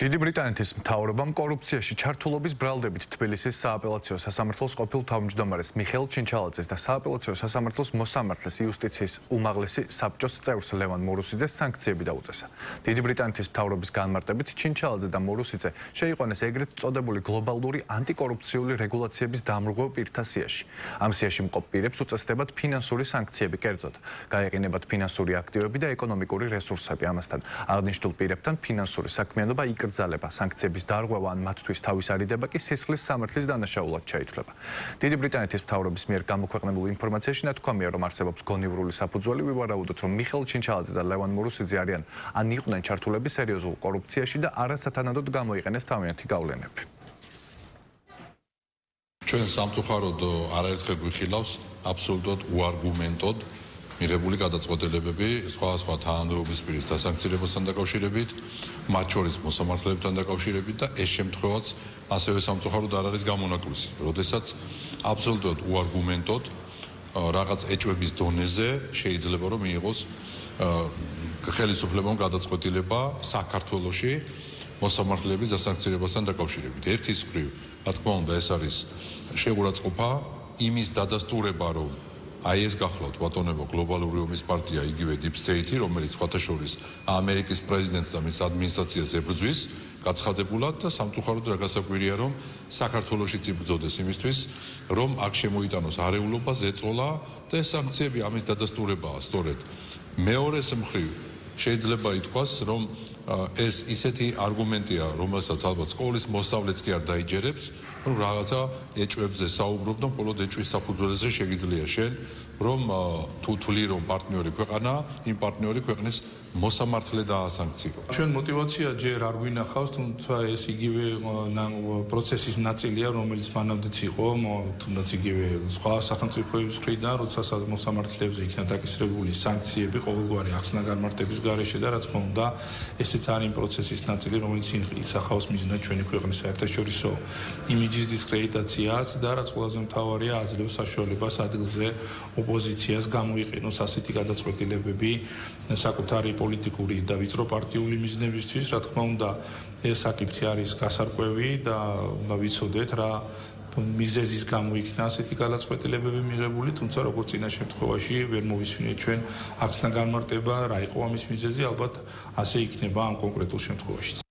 დიდი ბრიტანეთის მთავრობამ კორუფციაში ჩართულობის ბრალდებით თბილისის სააპელაციო სასამართლოს ყოფილ თავმჯდომარეს მიხეილ ჩინჩალაძეს და სააპელაციო სასამართლოს მოსამართლეს იუსტიციის უმაღლესი საბჭოს წევრს ლევან მორუსიძეს სანქციები დაუწესა. დიდი ბრიტანეთის მთავრობის განმარტებით ჩინჩალაძე და მორუსიძე შეიყვანეს ეგრეთ წოდებული გლობალური ანტიკორუფციული რეგულაციების დამრღვევ პირთა სიაში. ამ სიაში მყოფ პირებს უწესდებათ ფინანსური სანქციები, კერძოდ გაეყინებათ ფინანსური აქტივები და ეკონომიკური რესურსები. ამასთან აღნიშნულ პირებთან ფინანსური საქმიანობა იკრძალება, სანქციების დარღვევა ან მათთვის თავის არიდება კი სისხლის სამართლის დანაშაულად ჩაითვლება. დიდი ბრიტანეთის მთავრობის მიერ გამოქვეყნებულ ინფორმაციაში ნათქვამია, რომ არსებობს გონივრული საფუძველი ვივარაუდოთ, რომ მიხეილ ჩინჩალაძე და ლევან მორუსიძე არიან ან იყვნენ ჩართულები სერიოზულ კორუფციაში და არასათანადოდ გამოიყენეს თავიანთი გავლენები. ჩვენ სამწუხაროდ არაერთხელ გვიხილავს აბსოლუტურად უარგუმენტოდ მიღებული გადაწყვეტილებები სხვადასხვა თანამდებობის პირის დასანქცირებასთან დაკავშირებით, მათ შორის მოსამართლეებთან დაკავშირებით და ეს შემთხვევაც ასევე სამწუხაროდ არ არის გამონაკლისი, როდესაც აბსოლუტურად უარგუმენტოდ რაღაც ეჭვების დონეზე შეიძლება რომ მიიღოს ხელისუფლებამ გადაწყვეტილება საქართველოში მოსამართლეების დასანქცირებასთან დაკავშირებით. ერთის მხრივ, რა თქმა უნდა, ეს არის შეურაცხყოფა იმის დადასტურება, რომ აი ეს გახლავთ ბატონებო გლობალური ომის პარტია, იგივე Deep State, რომელიც სხვათა შორის ამერიკის პრეზიდენტს და მის ადმინისტრაციას ებრძვის გაცხადებულად და სამწუხაროდ რა გასაკვირია, რომ საქართველოშიც იბრძოდეს იმისთვის, რომ აქ შემოიტანოს არეულობა, ზეწოლა და ეს სანქციები ამის დადასტურებაა სწორედ. მეორეს მხრივ შეიძლება ითქვას, რომ ეს ისეთი არგუმენტია, რომელსაც ალბათ სკოლის მოსწავლეც კი არ დაიჯერებს, რომ რაღაცა ეჭვებზე საუბრობ და მხოლოდ ეჭვის საფუძველზე შეგიძლია შენ, რომ თუ თვლი რომ პარტნიორი ქვეყანა, იმ პარტნიორი ქვეყნის მოსამართლე დაასანქციო. ჩვენ მოტივაცია ჯერ არ გვინახავს, თუმცა ეს იგივე პროცესის ნაწილია, რომელიც მანამდეც იყო, თუნდაც იგივე სხვა სახელმწიფოების მხრიდან, როცა მოსამართლეებზე იქნა დაკისრებული სანქციები ყოველგვარი ახსნა განმარტების გარეშე და რაც თქმა უნდა, ესეც არის იმ პროცესის ნაწილი, რომელიც ისახავს მიზნად ჩვენი ქვეყნის საერთაშორისო იმიჯის დისკრედიტაციას და რაც ყველაზე მთავარია, აძლევს საშუალებას ადგილზე ოპოზიციას გამოიყენოს ასეთი გადაწყვეტილებები საკუთარი პოლიტიკური და ვიწრო პარტიული მიზნებისთვის, რა თქმა უნდა, ეს საკითხი არის გასარკვევი და უნდა ვიცოდეთ რა მიზეზის გამო იქნა ასეთი გადაწყვეტილებები მიღებული, თუმცა როგორც წინა შემთხვევაში ვერ მოვისმინეთ ჩვენ ახსნა განმარტება, რა იყო ამის მიზეზი, ალბათ ასე იქნება ამ კონკრეტულ შემთხვევაში.